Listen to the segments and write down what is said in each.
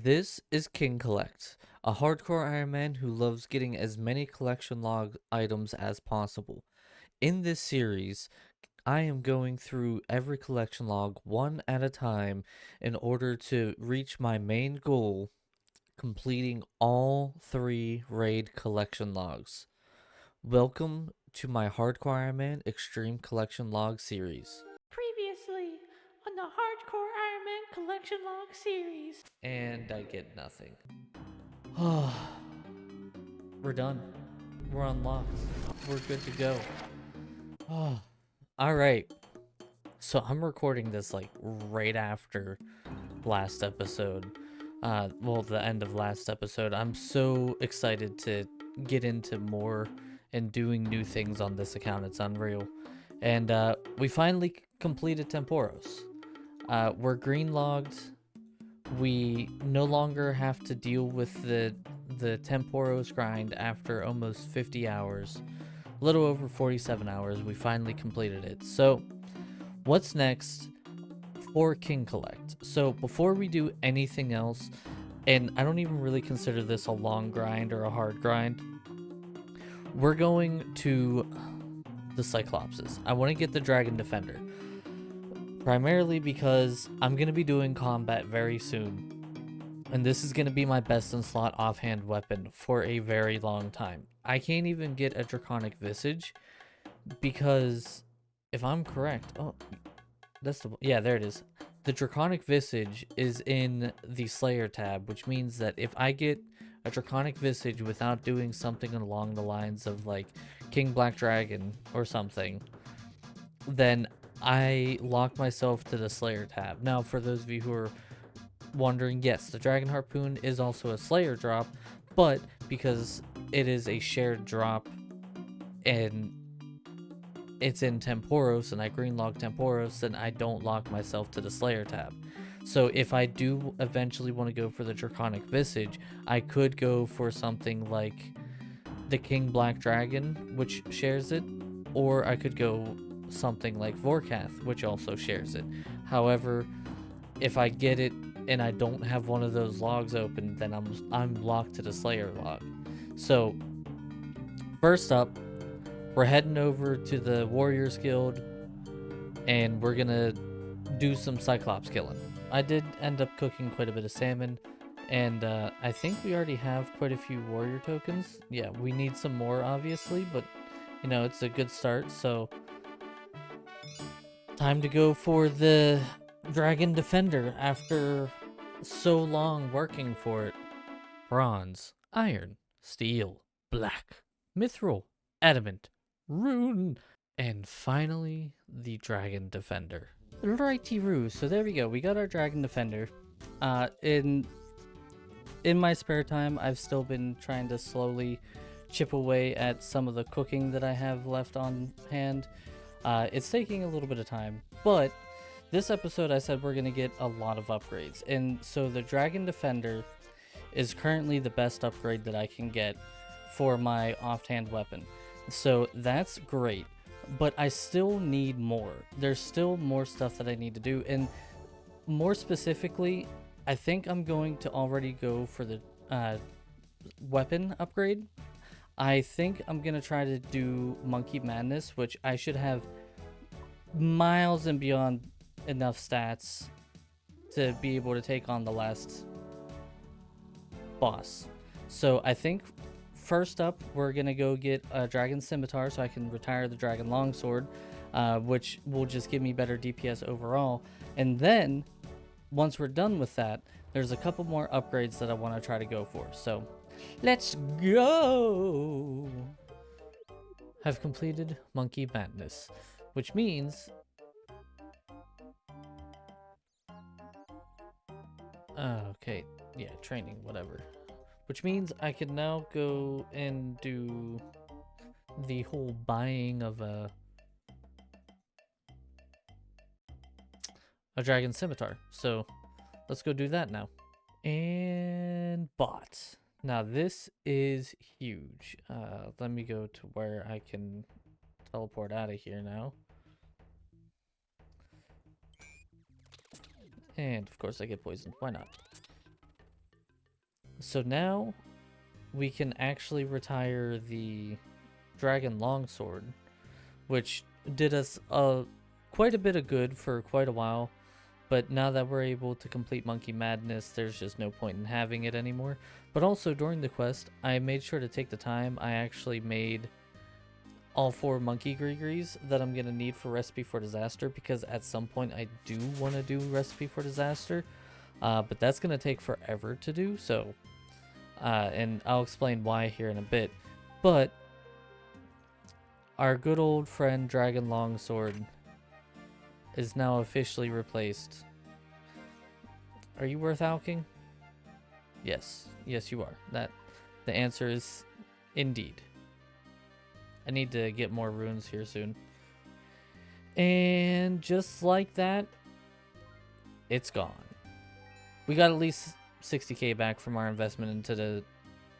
This is King Collect, a hardcore Iron Man who loves getting as many collection log items as possible. In this series, I am going through every collection log one at a time in order to reach my main goal, completing all 3 raid collection logs. Welcome to my Hardcore Iron Man Extreme Collection Log series. Previously on the Hardcore Iron Man Collection Log series. And I get nothing. We're done. We're unlocked. We're good to go. All right. So I'm recording this like right after last episode. Well, the end of last episode. I'm so excited to get into more and doing new things on this account. It's unreal. And we finally completed Temporos. We're green logged. We no longer have to deal with the Temporos grind after almost 50 hours. A little over 47 hours. We finally completed it. So what's next for King Collect? So before we do anything else, and I don't even really consider this a long grind or a hard grind, we're going to the Cyclopses. I want to get the Dragon Defender, primarily because I'm going to be doing combat very soon, and this is going to be my best in slot offhand weapon for a very long time. I can't even get a Draconic Visage because, if I'm correct, yeah, there it is. The Draconic Visage is in the Slayer tab, which means that if I get a Draconic Visage without doing something along the lines of like King Black Dragon or something, then I lock myself to the Slayer tab. Now, for those of you who are wondering, yes, the Dragon Harpoon is also a Slayer drop, but because it is a shared drop and it's in Temporos and I green log Temporos, then I don't lock myself to the Slayer tab. So if I do eventually want to go for the Draconic Visage, I could go for something like the King Black Dragon, which shares it, or I could go something like Vorkath, which also shares it. However, if I get it and I don't have one of those logs open, then I'm locked to the Slayer log. So first up, we're heading over to the Warriors Guild, and we're gonna do some Cyclops killing. I did end up cooking quite a bit of salmon, and I think we already have quite a few warrior tokens. Yeah, we need some more, obviously, but you know, it's a good start. So time to go for the Dragon Defender after so long working for it. Bronze, iron, steel, black, mithril, adamant, rune, and finally the Dragon Defender. Righty-roo, so there we go. We got our Dragon Defender. In my spare time, I've still been trying to slowly chip away at some of the cooking that I have left on hand. It's taking a little bit of time, but this episode I said we're going to get a lot of upgrades. And so the Dragon Defender is currently the best upgrade that I can get for my offhand weapon. So that's great, but I still need more. There's still more stuff that I need to do, and more specifically, I think I'm going to already go for the weapon upgrade. I think I'm going to try to do Monkey Madness, which I should have miles and beyond enough stats to be able to take on the last boss. So I think first up, we're going to go get a Dragon Scimitar so I can retire the Dragon Longsword, which will just give me better DPS overall. And then, once we're done with that, there's a couple more upgrades that I want to try to go for. So, let's go! Have completed Monkey Madness, which means... okay, yeah, training, whatever. Which means I can now go and do the whole buying of a Dragon Scimitar. So let's go do that now. And bought. Now this is huge. Let me go to where I can teleport out of here now. And of course I get poisoned. Why not? So now we can actually retire the dragon longsword, which did us quite a bit of good for quite a while. But now that we're able to complete Monkey Madness, there's just no point in having it anymore. But also during the quest, I made sure to take the time. I actually made all 4 Monkey Gregories that I'm going to need for Recipe for Disaster, because at some point I do want to do Recipe for Disaster. But that's going to take forever to do, so... and I'll explain why here in a bit. But our good old friend Dragon Longsword is now officially replaced. Are you worth alching? Yes. Yes, you are. The answer is indeed. I need to get more runes here soon. And just like that, it's gone. We got at least 60k back from our investment into the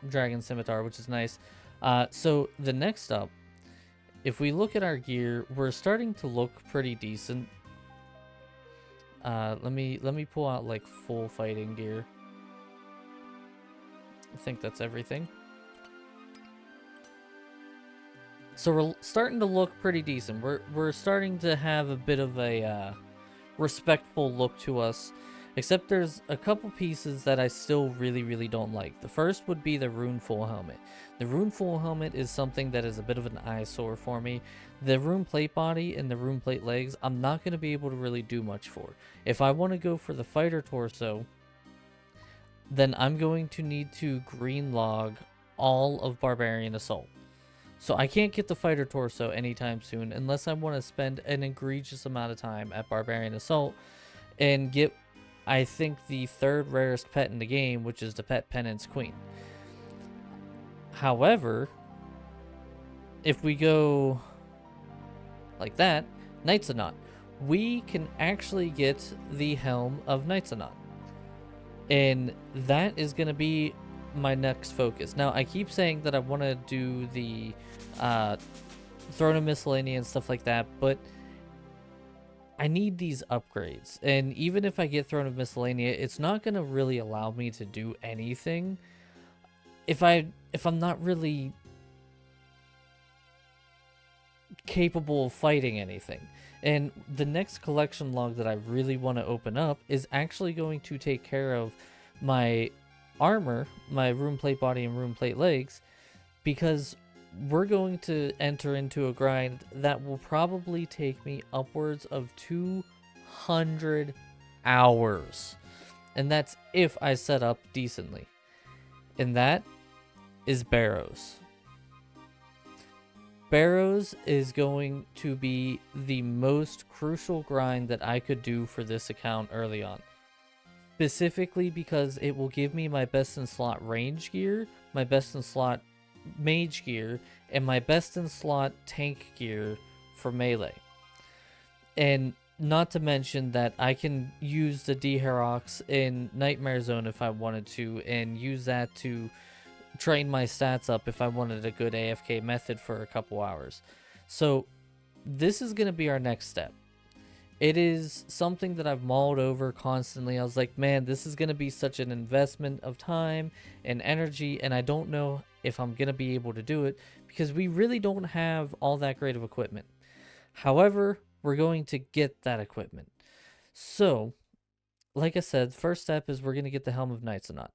Dragon Scimitar, which is nice. So the next up, if we look at our gear, we're starting to look pretty decent. Let me pull out like full fighting gear. I think that's everything. So we're starting to look pretty decent. We're starting to have a bit of a respectful look to us. Except there's a couple pieces that I still really don't like. The first would be the Runeful helmet. The Runeful helmet is something that is a bit of an eyesore for me. The rune plate body and the rune plate legs, I'm not going to be able to really do much for. If I want to go for the fighter torso, then I'm going to need to green log all of Barbarian Assault. So I can't get the fighter torso anytime soon unless I want to spend an egregious amount of time at Barbarian Assault and get, I think, the 3rd rarest pet in the game, which is the Pet Penance Queen. However, if we go like that, Knights of Knot, we can actually get the Helm of Knights of Knot. And that is going to be my next focus. Now, I keep saying that I want to do the Throne of Miscellany and stuff like that, but I need these upgrades. And even if I get Throne of Miscellany, it's not going to really allow me to do anything if I'm not really capable of fighting anything. And the next collection log that I really want to open up is actually going to take care of my armor, my rune plate body and rune plate legs, because we're going to enter into a grind that will probably take me upwards of 200 hours. And that's if I set up decently. And that is barrows. Barrows is going to be the most crucial grind that I could do for this account early on. Specifically because it will give me my best in slot range gear, my best in slot mage gear, and my best in slot tank gear for melee. And not to mention that I can use the D-Herox in Nightmare Zone if I wanted to, and use that to train my stats up if I wanted a good AFK method for a couple hours. So this is going to be our next step. It is something that I've mulled over constantly. I was like, man, this is going to be such an investment of time and energy, and I don't know if I'm going to be able to do it because we really don't have all that great of equipment. However, we're going to get that equipment. So, like I said, first step is we're going to get the Helm of Knights of Knot.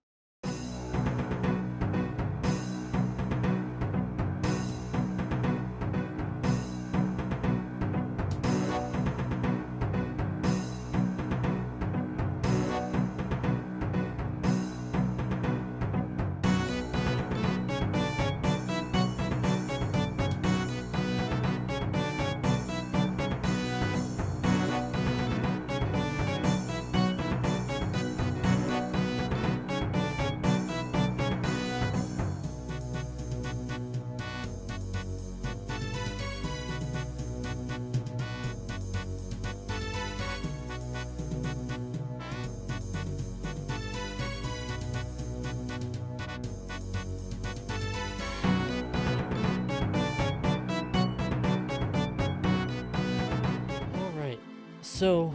So,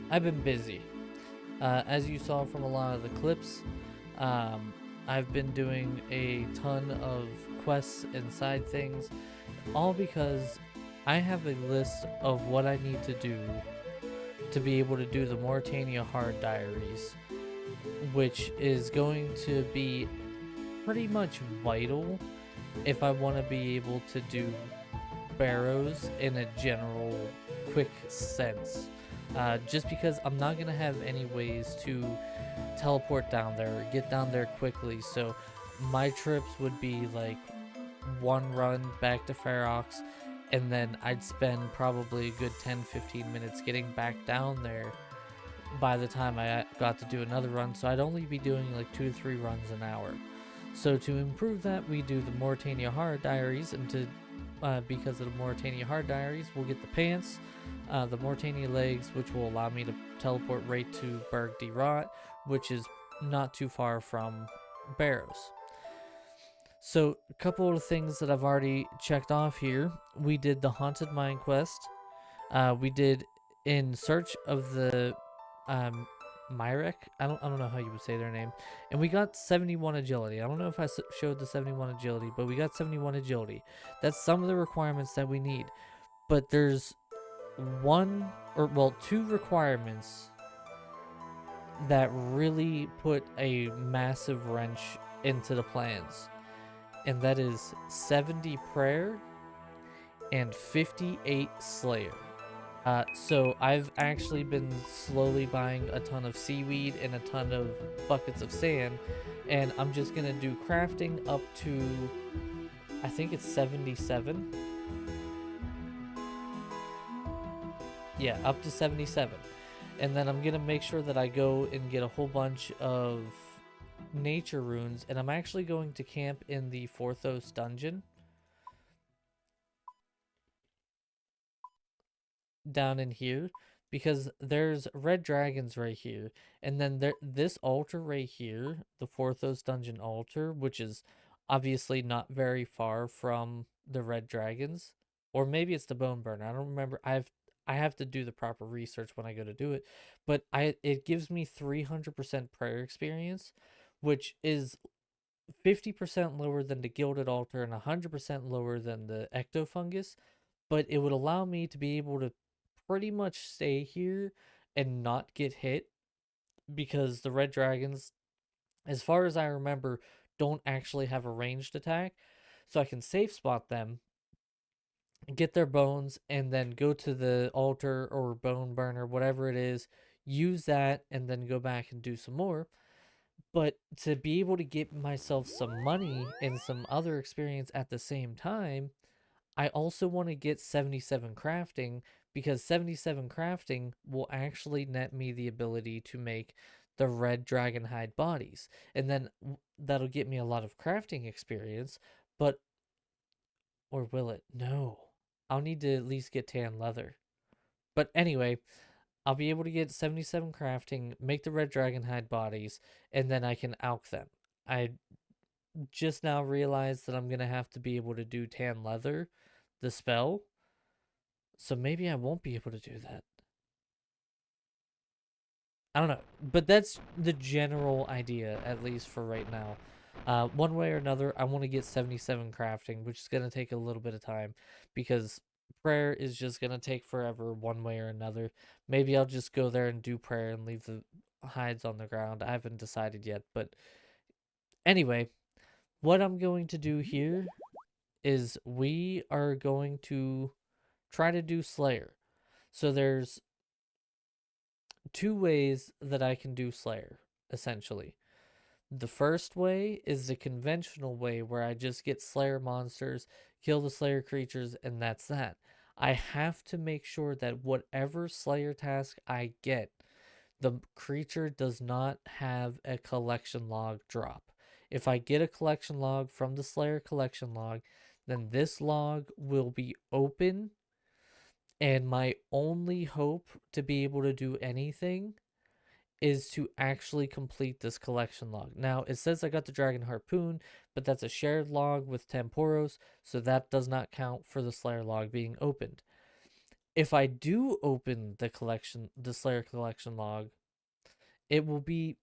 I've been busy. As you saw from a lot of the clips, Um, I've been doing a ton of quests and side things, all because I have a list of what I need to do to be able to do the Mauritania Hard Diaries, which is going to be pretty much vital if I want to be able to do barrows in a general quick sense. Just because I'm not going to have any ways to teleport down there or get down there quickly, so my trips would be like one run back to Ferox, and then I'd spend probably a good 10-15 minutes getting back down there by the time I got to do another run, so I'd only be doing like 2 to 3 runs an hour. So to improve that, we do the Mauritania Hard Diaries, and to because of the Mauritania Hard Diaries, we'll get the pants, the Mauritania legs, which will allow me to teleport right to Berg de Rot, which is not too far from Barrows. So a couple of things that I've already checked off here. We did the Haunted Mine quest. We did In Search of the um, Myrek. I don't know how you would say their name. And we got 71 agility. I don't know if I showed the 71 agility, but we got 71 agility. That's some of the requirements that we need. But there's two requirements that really put a massive wrench into the plans. And that is 70 prayer and 58 slayer. So I've actually been slowly buying a ton of seaweed and a ton of buckets of sand, and I'm just gonna do crafting up to, I think it's 77. Yeah, up to 77. And then I'm gonna make sure that I go and get a whole bunch of nature runes, and I'm actually going to camp in the Forthos dungeon down in here, because there's red dragons right here, and then this altar right here, the Forthos dungeon altar, which is obviously not very far from the red dragons, or maybe it's the bone burner. I don't remember. I have to do the proper research when I go to do it, but it gives me 300% prayer experience, which is 50% lower than the gilded altar and 100% lower than the ectofungus, but it would allow me to be able to pretty much stay here and not get hit, because the red dragons, as far as I remember, don't actually have a ranged attack. So I can safe spot them, get their bones, and then go to the altar or bone burner, whatever it is, use that, and then go back and do some more. But to be able to get myself some money and some other experience at the same time, I also want to get 77 crafting, because 77 crafting will actually net me the ability to make the red dragon hide bodies. And then that'll get me a lot of crafting experience, but, or will it? No. I'll need to at least get tan leather. But anyway, I'll be able to get 77 crafting, make the red dragon hide bodies, and then I can alch them. I just now realized that I'm going to have to be able to do tan leather, the spell. So maybe I won't be able to do that. I don't know. But that's the general idea, at least for right now. One way or another, I want to get 77 crafting, which is going to take a little bit of time, because prayer is just going to take forever one way or another. Maybe I'll just go there and do prayer and leave the hides on the ground. I haven't decided yet. But anyway, what I'm going to do here is we are going to try to do Slayer. So there's two ways that I can do Slayer, essentially. The first way is the conventional way, where I just get Slayer monsters, kill the Slayer creatures, and that's that. I have to make sure that whatever Slayer task I get, the creature does not have a collection log drop. If I get a collection log from the Slayer collection log, then this log will be open, and my only hope to be able to do anything is to actually complete this collection log. Now, it says I got the Dragon Harpoon, but that's a shared log with Temporos, so that does not count for the Slayer log being opened. If I do open the Slayer collection log, it will be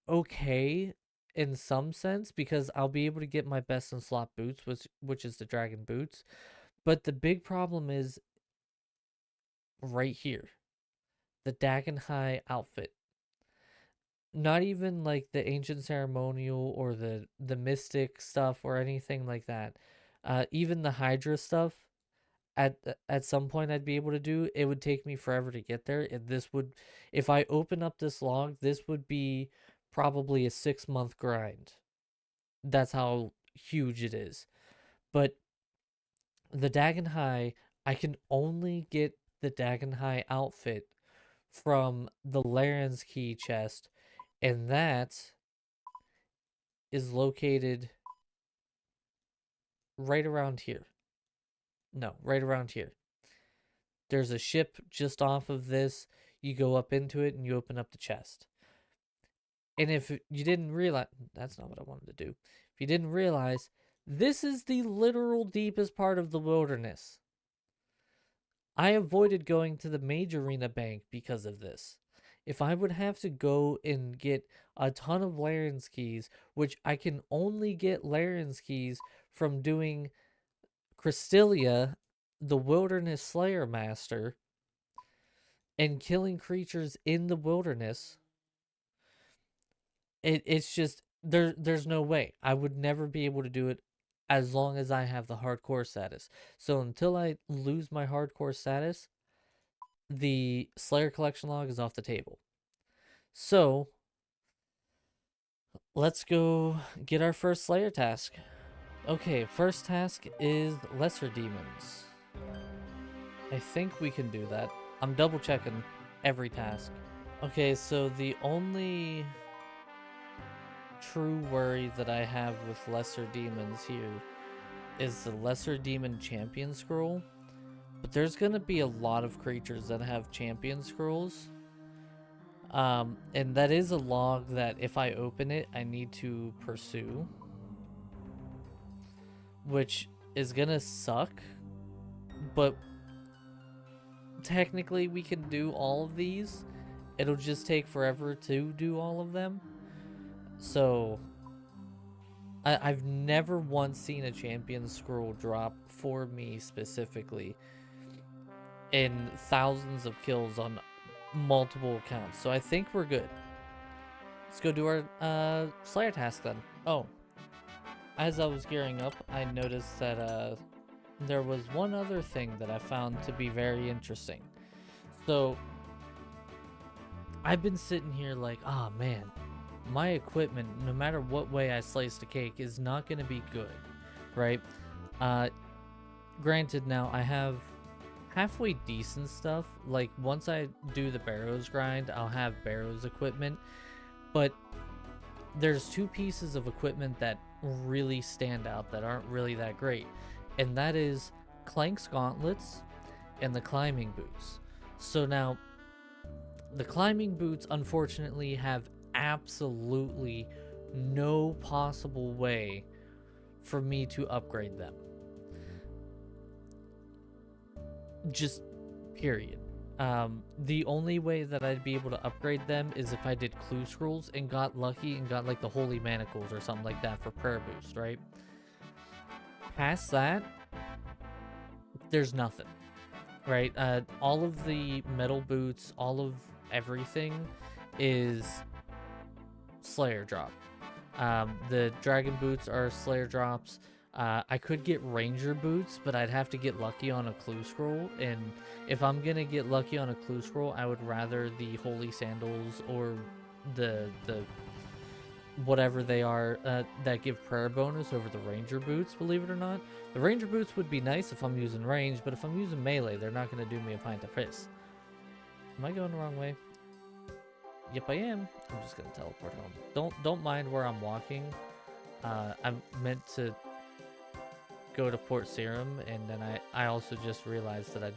okay, in some sense because I'll be able to get my best in slot boots, which is the dragon boots. But the big problem is right here, the Dagon High outfit. Not even like the ancient ceremonial or the mystic stuff or anything like that. Even the Hydra stuff at some point I'd be able to do. It would take me forever to get there. And this would, if I open up this log, this would be probably a 6-month grind. That's how huge it is. But the Dagon High, I can only get the Dagon High outfit from the Laren's key chest, and that is located right around here. No, right around here. There's a ship just off of this. You go up into it and you open up the chest. And if you didn't realize, that's not what I wanted to do. If you didn't realize, this is the literal deepest part of the wilderness. I avoided going to the Mage Arena Bank because of this. If I would have to go and get a ton of Laren's keys, which I can only get Laren's keys from doing Krystilia, the Wilderness Slayer Master, and killing creatures in the wilderness, it's just there's no way. I would never be able to do it as long as I have the hardcore status. So until I lose my hardcore status, the Slayer collection log is off the table. So let's go get our first Slayer task. Okay, first task is Lesser Demons. I think we can do that. I'm double checking every task. Okay, so the only true worry that I have with Lesser Demons here is the Lesser Demon Champion Scroll. But there's gonna be a lot of creatures that have Champion Scrolls. And that is a log that if I open it, I need to pursue. Which is gonna suck. But technically we can do all of these. It'll just take forever to do all of them. So I've never once seen a champion scroll drop for me specifically in thousands of kills on multiple accounts. So I think we're good. Let's go do our Slayer task then. Oh, as I was gearing up, I noticed that there was one other thing that I found to be very interesting. So I've been sitting here like, oh man, my equipment, no matter what way I slice the cake, is not going to be good, right? Granted, now I have halfway decent stuff. Like, once I do the barrows grind, I'll have barrows equipment. But there's two pieces of equipment that really stand out that aren't really that great. And that is Clank's gauntlets and the climbing boots. So now, the climbing boots, unfortunately, have absolutely no possible way for me to upgrade them. Just period. The only way that I'd be able to upgrade them is if I did clue scrolls and got lucky and got like the holy manacles or something like that for prayer boost, right? Past that, there's nothing, right? All of the metal boots, all of everything is Slayer drop. The dragon boots are Slayer drops. I could get ranger boots, but I'd have to get lucky on a clue scroll, and if I'm gonna get lucky on a clue scroll, I would rather the holy sandals or the whatever they are that give prayer bonus over the ranger boots. Believe it or not, the ranger boots would be nice if I'm using range, but if I'm using melee, they're not gonna do me a pint of piss. Am I going the wrong way? Yep, I am. I'm just gonna teleport home. Don't mind where I'm walking. I'm meant to go to Port Serum, and then I also just realized that I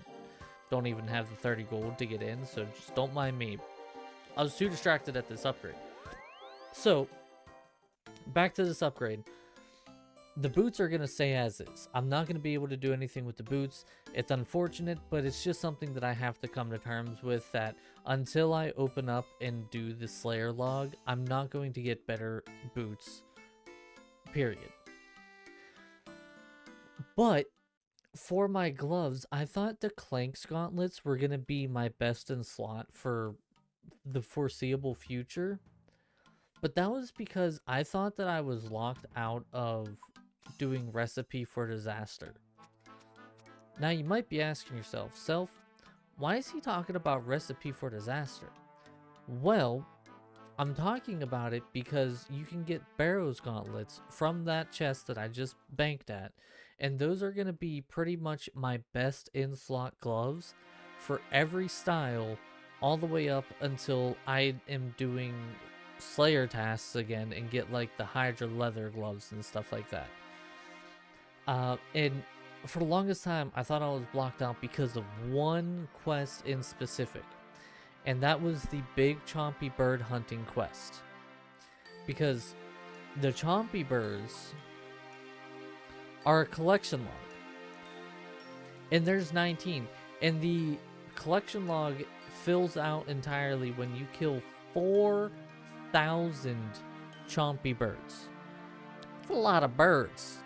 don't even have the 30 gold to get in, so just don't mind me. I was too distracted at this upgrade. So, back to this upgrade. the boots are going to stay as is. I'm not going to be able to do anything with the boots. It's unfortunate, but it's just something that I have to come to terms with, that until I open up and do the Slayer log, I'm not going to get better boots, period. But for my gloves, I thought the Clanks gauntlets were going to be my best in slot for the foreseeable future. But that was because I thought that I was locked out of doing Recipe for Disaster. Now you might be asking yourself, Self, why is he talking about Recipe for Disaster? Well, I'm talking about it because you can get Barrows gauntlets from that chest that I just banked at, and those are going to be pretty much my best in-slot gloves for every style all the way up until I am doing Slayer tasks again and get like the Hydra leather gloves and stuff like that. And for the longest time, I thought I was blocked out because of one quest in specific, and that was the big chompy bird hunting quest. Because the chompy birds are a collection log, and there's 19, and the collection log fills out entirely when you kill 4,000 chompy birds. That's a lot of birds.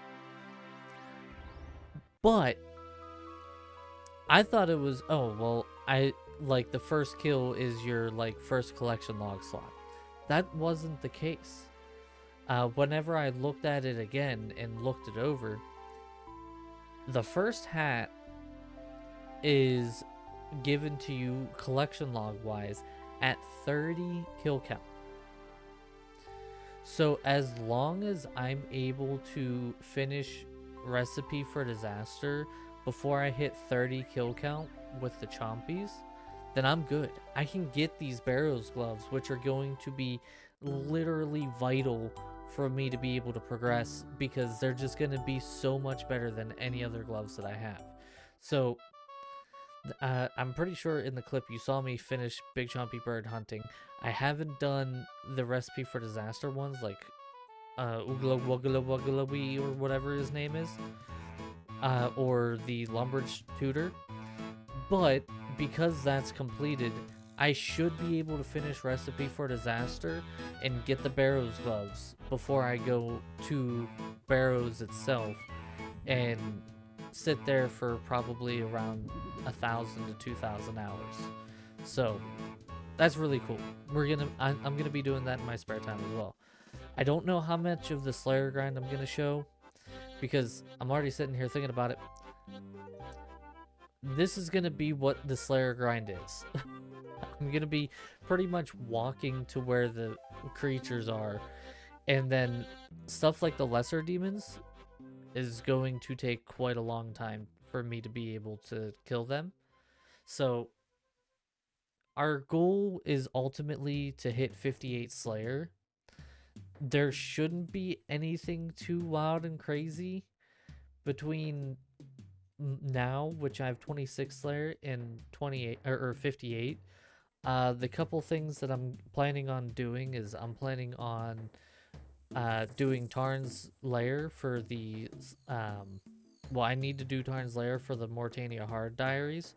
But I thought it was, oh, well, like the first kill is your like first collection log slot. That wasn't the case. Whenever I looked at it again and looked it over, the first hat is given to you collection log wise at 30 kill count. So as long as I'm able to finish Recipe for Disaster before I hit 30 kill count with the chompies, then I'm good. I can get these Barrows gloves, which are going to be literally vital for me to be able to progress, because they're just going to be so much better than any other gloves that I have. So I'm pretty sure in the clip you saw me finish Big Chompy Bird hunting. I haven't done the Recipe for Disaster ones, like Oogla Wuggla Wuggla Wee or whatever his name is, or the Lumbridge Tutor. But because that's completed, I should be able to finish Recipe for Disaster and get the Barrows gloves before I go to Barrows itself and sit there for probably around 1,000 to 2,000 hours. So that's really cool. I'm gonna be doing that in my spare time as well. I don't know how much of the Slayer grind I'm gonna show, because I'm already sitting here thinking about it. This is gonna be what the Slayer grind is. I'm gonna be pretty much walking to where the creatures are, and then stuff like the lesser demons is going to take quite a long time for me to be able to kill them. So our goal is ultimately to hit 58 Slayer. There shouldn't be anything too wild and crazy between now, which I have 26 Slayer, and 28 or 58. The couple things that I'm planning on doing is I'm planning on doing Tarn's Lair for the well, I need to do Tarn's Lair for the Mortania Hard Diaries,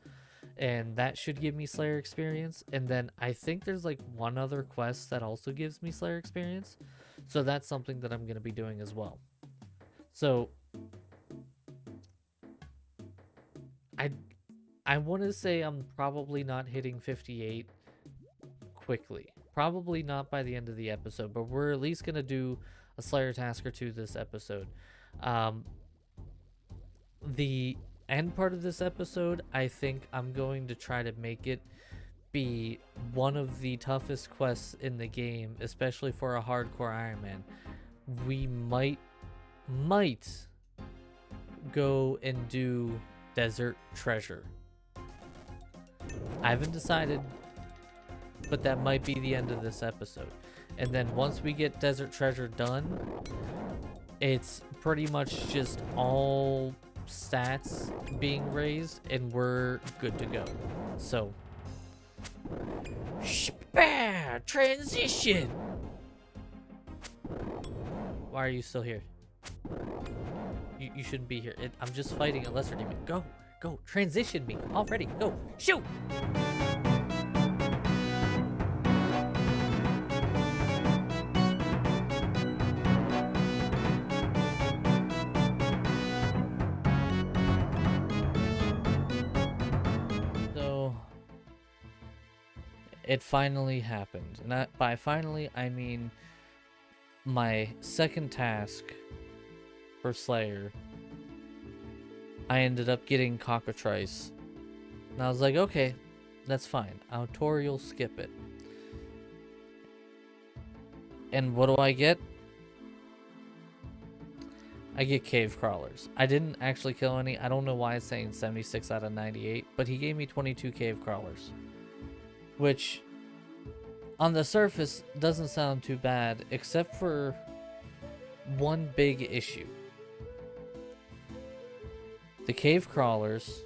and that should give me Slayer experience. And then I think there's like one other quest that also gives me Slayer experience, so that's something that I'm going to be doing as well. So I want to say I'm probably not hitting 58 quickly. Probably not by the end of the episode, but we're at least going to do a Slayer task or two this episode. The end part of this episode, I think I'm going to try to make it be one of the toughest quests in the game, especially for a hardcore Iron Man. We might go and do Desert Treasure. I haven't decided, but that might be the end of this episode. And then once we get Desert Treasure done, it's pretty much just all stats being raised and we're good to go. So transition. Why are you still here? You shouldn't be here. I'm just fighting a lesser demon. Go. Go. Transition me already. Go. Shoot. So it finally happened. And by finally, I mean my second task for Slayer. I ended up getting Cockatrice. And I was like, okay, that's fine. Autorial skip it. And what do I get? I get cave crawlers. I didn't actually kill any. I don't know why it's saying 76 out of 98, but he gave me 22 cave crawlers. Which, on the surface, doesn't sound too bad, except for one big issue. The cave crawlers...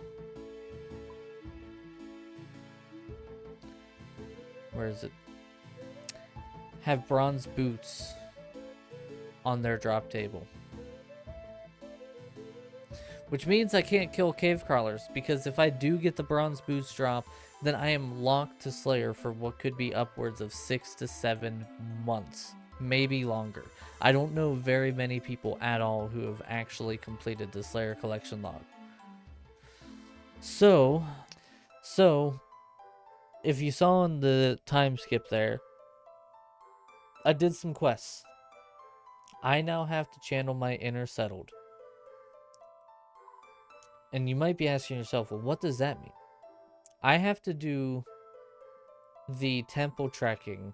Where is it? Have bronze boots on their drop table. Which means I can't kill cave crawlers, because if I do get the bronze boots drop, then I am locked to Slayer for what could be upwards of 6 to 7 months. Maybe longer. I don't know very many people at all who have actually completed the Slayer collection log. So, if you saw in the time skip there, I did some quests. I now have to channel my inner settled. And you might be asking yourself, well, what does that mean? I have to do the temple trekking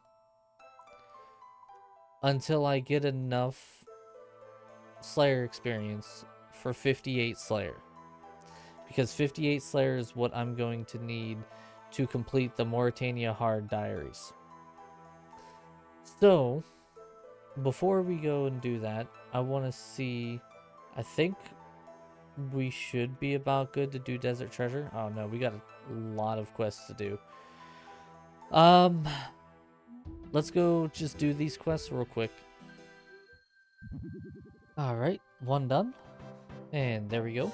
until I get enough Slayer experience for 58 Slayer. Because 58 Slayer is what I'm going to need to complete the Mauritania Hard Diaries. So, before we go and do that, I want to see, I think we should be about good to do Desert Treasure. Oh no, we got a lot of quests to do. Let's go just do these quests real quick. Alright, one done. And there we go.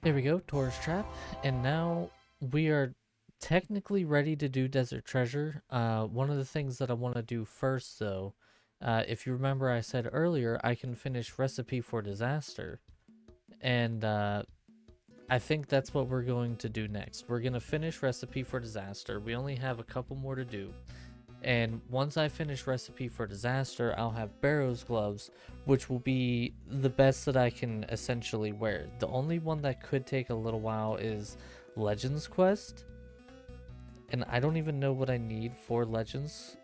There we go, Tourist Trap. And now we are technically ready to do Desert Treasure. One of the things that I want to do first, though, if you remember I said earlier, I can finish Recipe for Disaster. And I think that's what we're going to do next. We're going to finish Recipe for Disaster. We only have a couple more to do. And once I finish Recipe for Disaster, I'll have Barrows gloves, which will be the best that I can essentially wear. The only one that could take a little while is Legends Quest. And I don't even know what I need for Legends.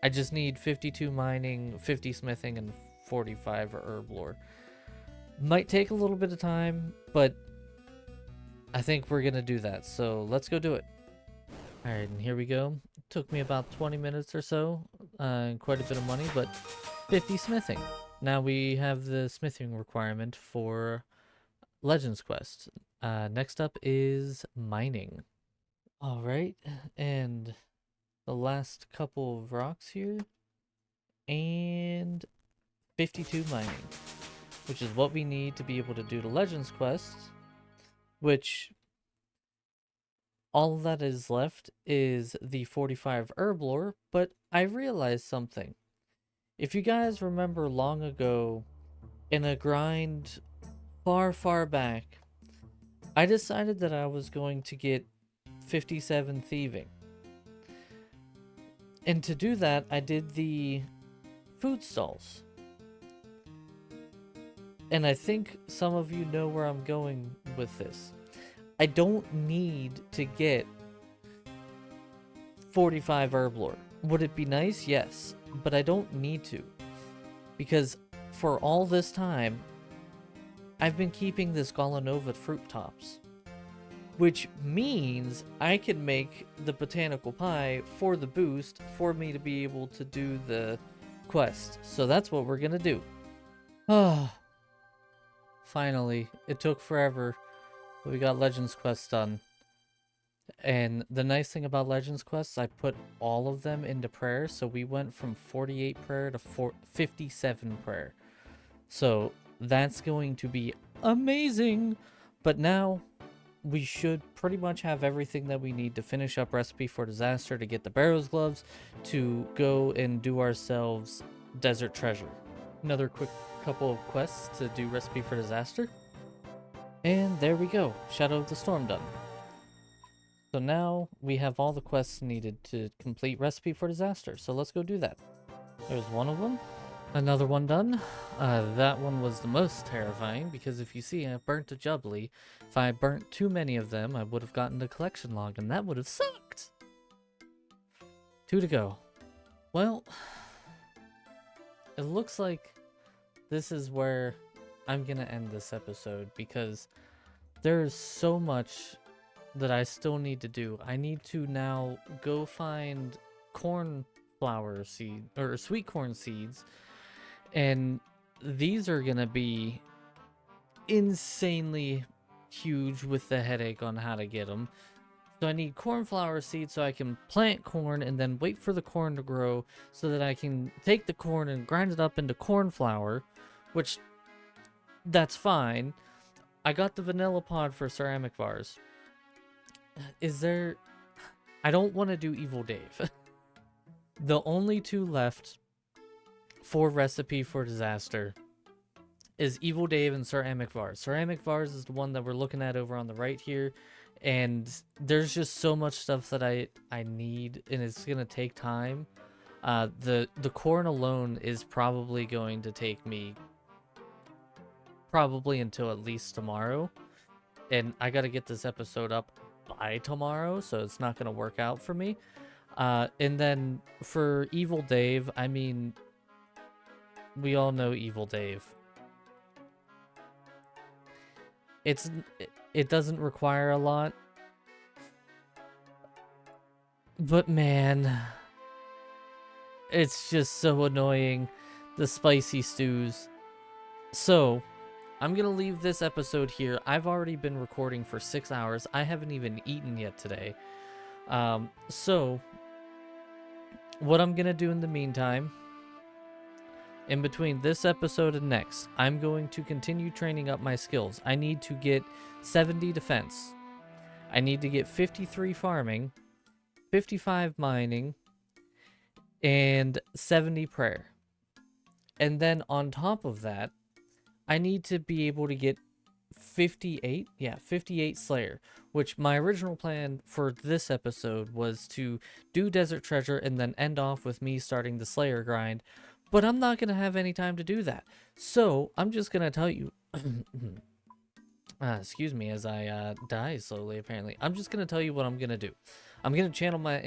I just need 52 mining, 50 smithing, and 45 herb lore. Might take a little bit of time, but I think we're going to do that. So let's go do it. Alright, and here we go. It took me about 20 minutes or so, and quite a bit of money, but 50 smithing. Now we have the smithing requirement for Legends Quest. Next up is mining. Alright, and the last couple of rocks here, and 52 mining, which is what we need to be able to do the Legends Quest, which... all that is left is the 45 herb lore, but I realized something. If you guys remember long ago, in a grind far, far back, I decided that I was going to get 57 thieving. And to do that, I did the food stalls. And I think some of you know where I'm going with this. I don't need to get 45 herb lore. Would it be nice? Yes. But I don't need to. Because for all this time, I've been keeping this Galanova fruit tops. Which means I can make the botanical pie for the boost for me to be able to do the quest. So that's what we're going to do. Ah. Finally. It took forever. We got Legends Quest done. And the nice thing about Legends Quests, I put all of them into prayer. So we went from 48 prayer to 57 prayer. So that's going to be amazing. But now we should pretty much have everything that we need to finish up Recipe for Disaster, to get the Barrows gloves, to go and do ourselves Desert Treasure. Another quick couple of quests to do Recipe for Disaster. And there we go, Shadow of the Storm done. So now we have all the quests needed to complete Recipe for Disaster, so let's go do that. There's one of them. Another one done. That one was the most terrifying because if you see, I burnt a jubbly. If I burnt too many of them, I would have gotten the collection log, and that would have sucked. 2 to go. Well, it looks like this is where I'm gonna end this episode because there's so much that I still need to do. I need to now go find cornflower seed or sweet corn seeds, and these are gonna be insanely huge with the headache on how to get them. So I need cornflower seeds so I can plant corn and then wait for the corn to grow so that I can take the corn and grind it up into cornflour, which that's fine. I got the vanilla pod for ceramic vase. Is there... I don't want to do Evil Dave. The only two left for Recipe for Disaster is Evil Dave and Ceramic Vase. Ceramic Vase is the one that we're looking at over on the right here. And there's just so much stuff that I need, and it's going to take time. The corn alone is probably going to take me probably until at least tomorrow. And I got to get this episode up by tomorrow, so it's not going to work out for me. And then for Evil Dave, I mean, we all know Evil Dave. It doesn't require a lot. But man, it's just so annoying, the spicy stews. So, I'm gonna leave this episode here. I've already been recording for 6 hours. I haven't even eaten yet today. So, what I'm gonna do in the meantime, in between this episode and next, I'm going to continue training up my skills. I need to get 70 defense. I need to get 53 farming, 55 mining, and 70 prayer. And then on top of that, I need to be able to get 58 Slayer, which my original plan for this episode was to do Desert Treasure and then end off with me starting the Slayer grind, but I'm not going to have any time to do that. So I'm just going to tell you, excuse me as I die slowly apparently. I'm just going to tell you what I'm going to do. I'm going to channel my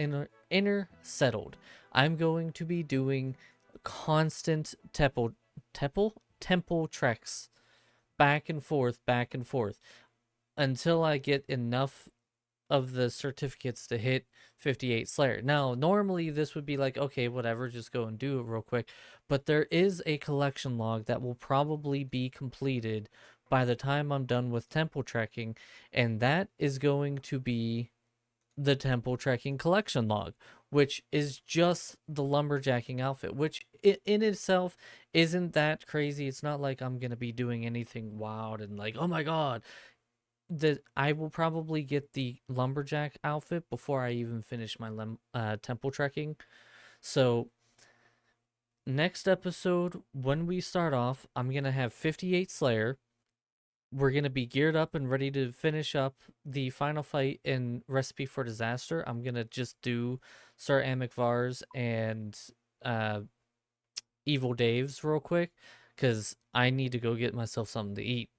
inner settled. I'm going to be doing constant temple treks back and forth until I get enough of the certificates to hit 58 Slayer. Now, normally this would be like, okay, whatever, just go and do it real quick. But there is a collection log that will probably be completed by the time I'm done with temple trekking, and that is going to be the temple trekking collection log, which is just the lumberjacking outfit, which in itself isn't that crazy. It's not like I'm gonna be doing anything wild and like, oh my god. I will probably get the lumberjack outfit before I even finish my temple trekking. So next episode, when we start off, I'm gonna have 58 Slayer. We're going to be geared up and ready to finish up the final fight in Recipe for Disaster. I'm going to just do Sir Amikvar's and Evil Dave's real quick because I need to go get myself something to eat.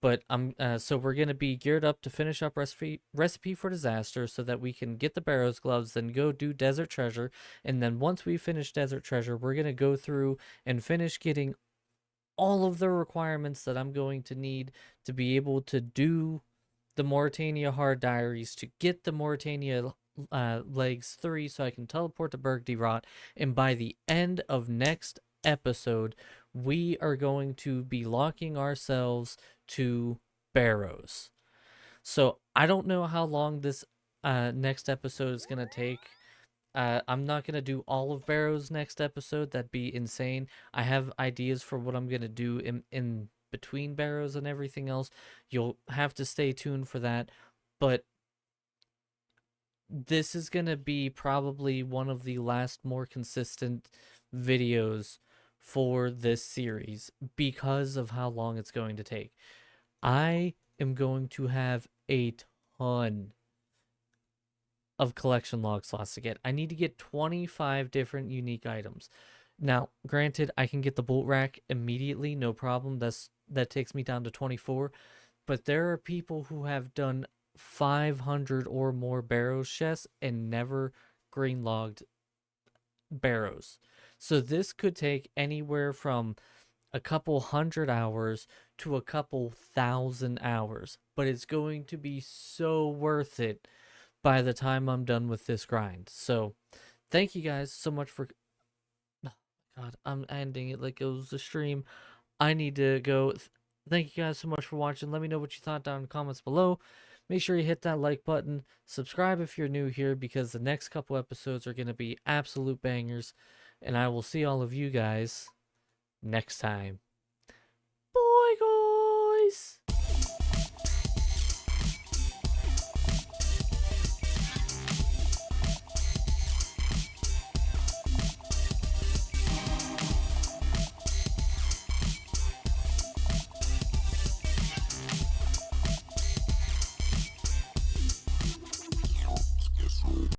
But so we're going to be geared up to finish up Recipe for Disaster so that we can get the Barrows gloves, then go do Desert Treasure. And then once we finish Desert Treasure, we're going to go through and finish getting all of the requirements that I'm going to need to be able to do the Mauritania Hard Diaries, to get the Mauritania Legs 3 so I can teleport to Berg de Rot. And by the end of next episode, we are going to be locking ourselves to Barrows. So I don't know how long this next episode is going to take. I'm not going to do all of Barrows next episode. That'd be insane. I have ideas for what I'm going to do in between barrows and everything else. You'll have to stay tuned for that. But this is going to be probably one of the last more consistent videos for this series because of how long it's going to take. I am going to have a ton of collection log slots to get. I need to get 25 different unique items. Now, granted, I can get the bolt rack immediately, no problem. That takes me down to 24. But there are people who have done 500 or more barrows chests and never green logged barrows. So this could take anywhere from a couple hundred hours to a couple thousand hours, but it's going to be so worth it by the time I'm done with this grind. So thank you guys so much for... Oh, God, I'm ending it like it was a stream. I need to go. Thank you guys so much for watching. Let me know what you thought down in the comments below. Make sure you hit that like button. Subscribe if you're new here, because the next couple episodes are going to be absolute bangers. And I will see all of you guys next time.